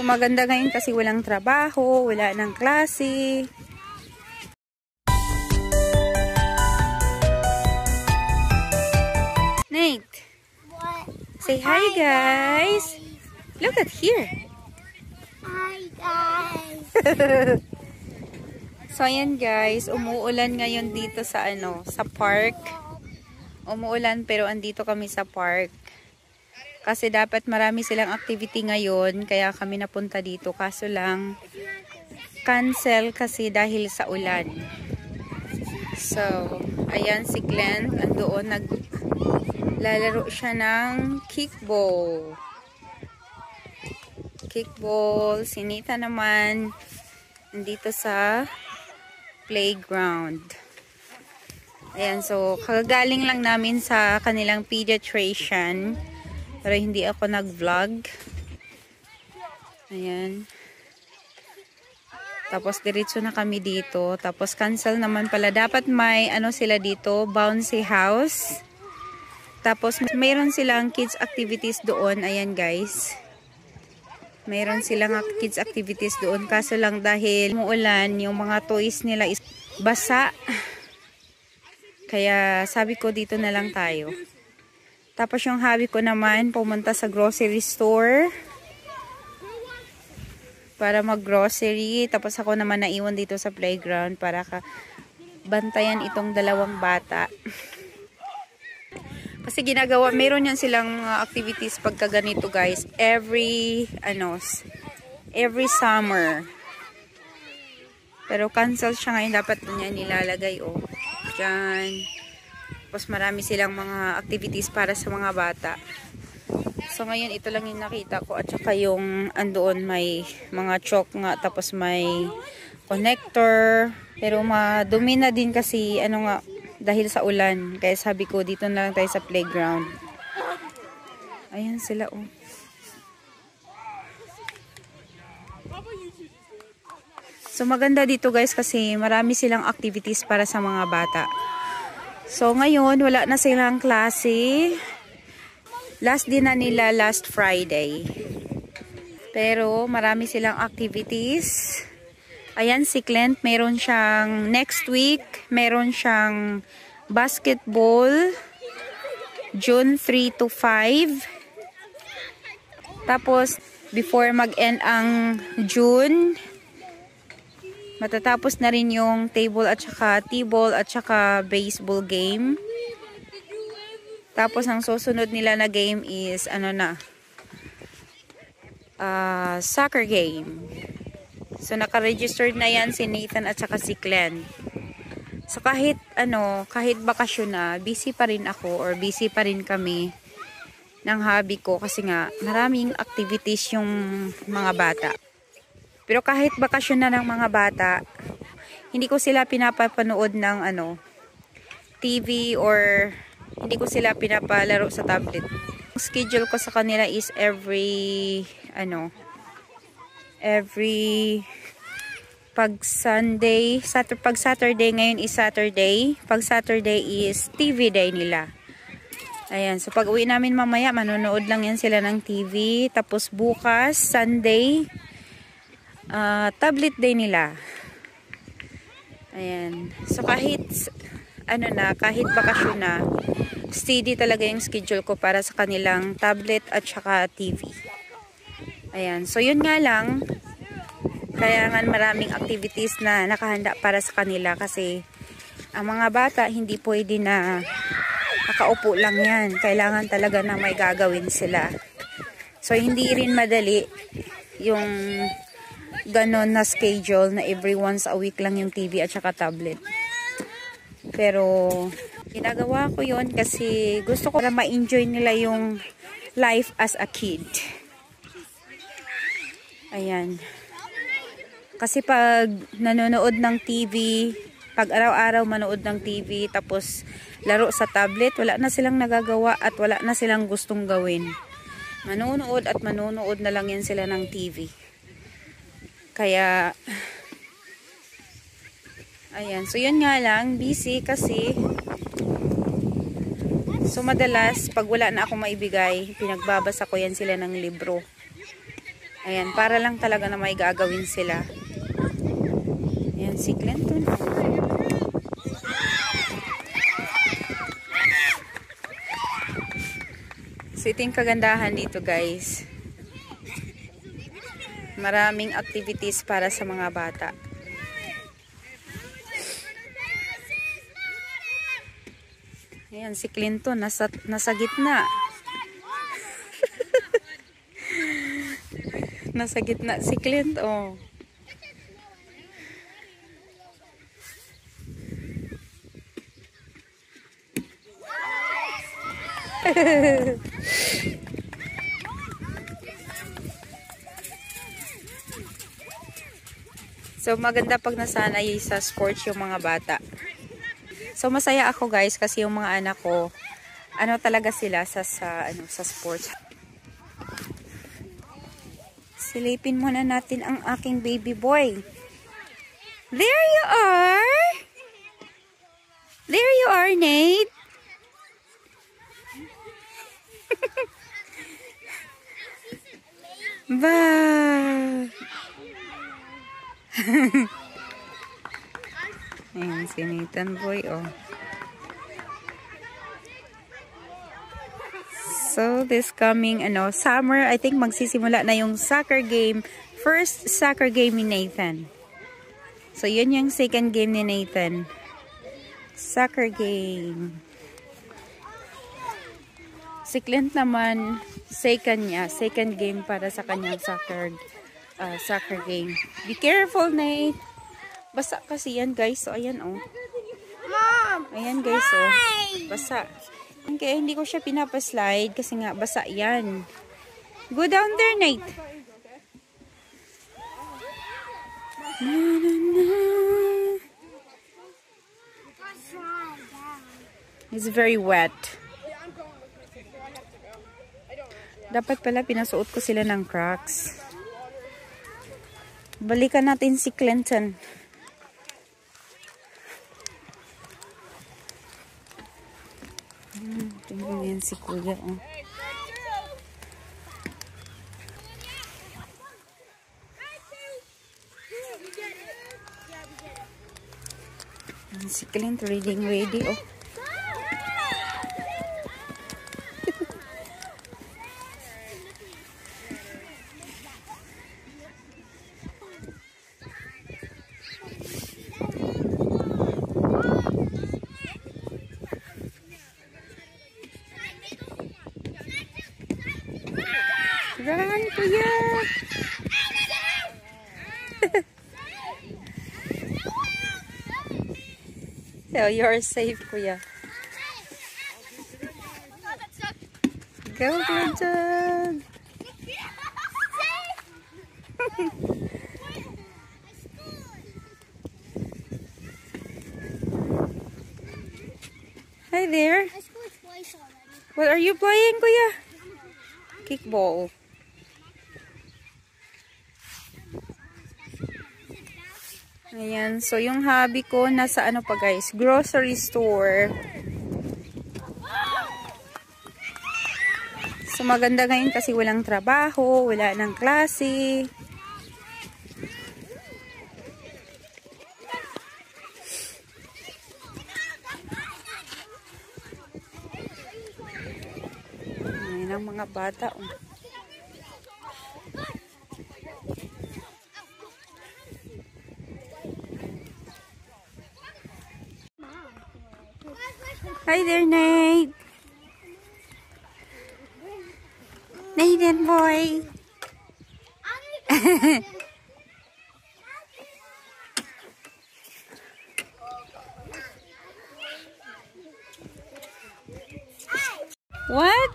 So maganda ngayon kasi walang trabaho, wala ng klase. Nate, What? say hi guys. Look at here. Hi guys. So ayan guys, umuulan ngayon dito sa sa park. Umuulan pero andito kami sa park. Kasi dapat marami silang activity ngayon, kaya kami napunta dito. Kaso lang cancel kasi dahil sa ulan. So, ayan si Glenn, andoon naglalaro siya ng kickball. Kickball, si Nita naman nandito sa playground. Ayan, so kagagaling lang namin sa kanilang pediatrician. Pero hindi ako nag-vlog. Ayan. Tapos diretso na kami dito. Tapos cancel naman pala. Dapat may sila dito, bouncy house. Tapos mayroon silang kids activities doon. Ayan guys. Mayroon silang kids activities doon. Kaso lang dahil umuulan, yung mga toys nila is basa. Kaya sabi ko dito na lang tayo. Tapos yung hobby ko naman, pumunta sa grocery store para mag-grocery. Tapos ako naman naiwan dito sa playground para bantayan itong dalawang bata. Kasi ginagawa, meron yan silang activities pagka ganito guys. Every summer. Pero cancel siya ngayon. Dapat niya nilalagay. Oh, dyan. Tapos marami silang mga activities para sa mga bata. So ngayon ito lang yung nakita ko. At saka yung andoon may mga chalk nga. Tapos may connector. Pero madumi na din kasi dahil sa ulan. Kaya sabi ko dito na lang tayo sa playground. Ayan sila oh. So maganda dito guys kasi marami silang activities para sa mga bata. So ngayon wala na silang klase. Last din na nila last Friday. Pero marami silang activities. Ayan si Clint, meron siyang next week, meron siyang basketball June 3 to 5. Tapos before mag-end ang June, matatapos na rin yung table at saka t-ball at saka baseball game. Tapos ang susunod nila na game is soccer game. So naka-registered na yan si Nathan at saka si Glenn. So kahit bakasyon na, busy pa rin ako or busy pa rin kami ng hobby ko kasi nga maraming activities yung mga bata. Pero kahit bakasyon na ng mga bata, hindi ko sila pinapapanood ng TV or hindi ko sila pinapalaro sa tablet. Ang schedule ko sa kanila is every pag Saturday ngayon is Saturday. Pag Saturday is TV day nila. Ayan, so pag uwi namin mamaya, manonood lang yan sila ng TV. Tapos bukas, Sunday, tablet day nila. Ayan. So kahit kahit bakasyon na, steady talaga yung schedule ko para sa kanilang tablet at saka TV. Ayan. So yun nga lang, kaya nga maraming activities na nakahanda para sa kanila kasi ang mga bata hindi pwede na nakaupo lang yan. Kailangan talaga na may gagawin sila. So hindi rin madali yung ganon na schedule na every once a week lang yung TV at saka tablet. Pero ginagawa ko yon kasi gusto ko na ma-enjoy nila yung life as a kid. Ayan. Kasi pag nanonood ng TV, pag araw-araw manood ng TV, tapos laro sa tablet, wala na silang nagagawa at wala na silang gustong gawin. Manonood at manonood na lang yan sila ng TV. Kaya, ayan. So, yun nga lang, busy kasi, so madalas, pag wala na akong maibigay, pinagbabasa ko yan sila ng libro. Ayan, para lang talaga na may gagawin sila. Ayan, si Clinton. So, ito yung kagandahan dito, guys. Maraming activities para sa mga bata. Ayan, si Clinton, nasa gitna. Nasa gitna si Clint, oh. So, maganda pag nasanay sa sports yung mga bata. So, masaya ako, guys, kasi yung mga anak ko, ano talaga sila sa sports. Silipin muna natin ang aking baby boy. There you are! There you are, Nate! Ba! Ayan, si Nathan boy, oh. So, this coming, summer, I think magsisimula na yung soccer game. First soccer game ni Nathan. So, yun yung second game ni Nathan. Soccer game. Si Clint naman, second game para sa kanyang soccer game. Be careful, Nate. Basa kasi yan, guys. So, ayan, oh. Mom! Ayan, guys, oh. Basa. Okay, hindi ko siya pinapaslide kasi nga basa yan. Go down there, Nate. Na, na, na. It's very wet. Dapat pala pinasuot ko sila ng Crocs. Balikan natin si Clinton. Tingnan yan si Kuya, oh. Si Clint ready, oh. Run, Kuya! So, you're safe, Kuya. Go, Clinton! Hi there. What are you playing, Kuya? Kickball. Ayan. So, yung hobby ko, nasa ano pa, guys? Grocery store. So, maganda ngayon kasi walang trabaho, wala ng klase. Ayan ang mga bata, oh. Hi there, Nate. Nathan boy. What?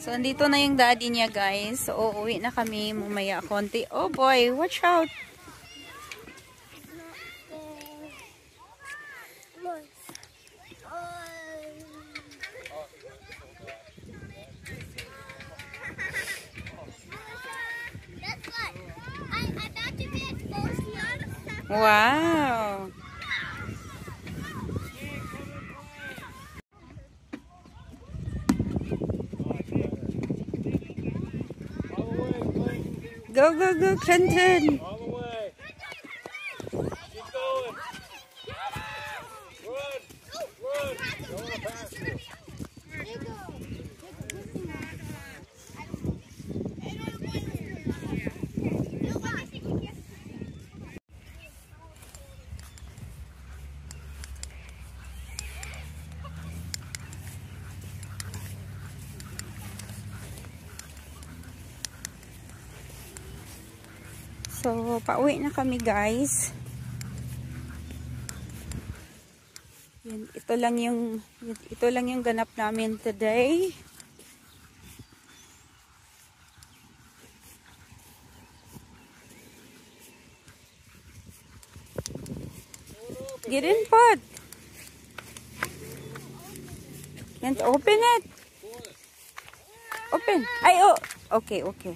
So, andito na yung daddy niya, guys. So, uuwi na kami mamaya konti. Oh boy, watch out. Wow. Go, go, go, Clinton. All the way. Keep going. Run. Run. Go on faster. So, pauwi na kami, guys. Yan, ito lang yung ganap namin today. Get in, Pod. Can't open it. Open. Ay, oh. Okay, okay.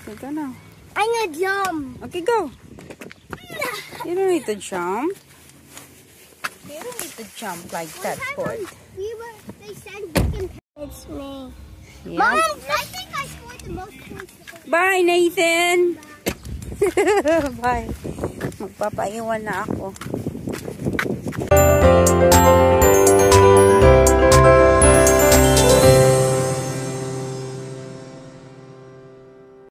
Okay, go now. I'm gonna jump. Okay, go. You don't need to jump. You don't need to jump like that, Pod. They said we can. It's me. Yeah. Mom, I think I scored the most points. Bye, Nathan. Bye. Magpapaiwan na ako.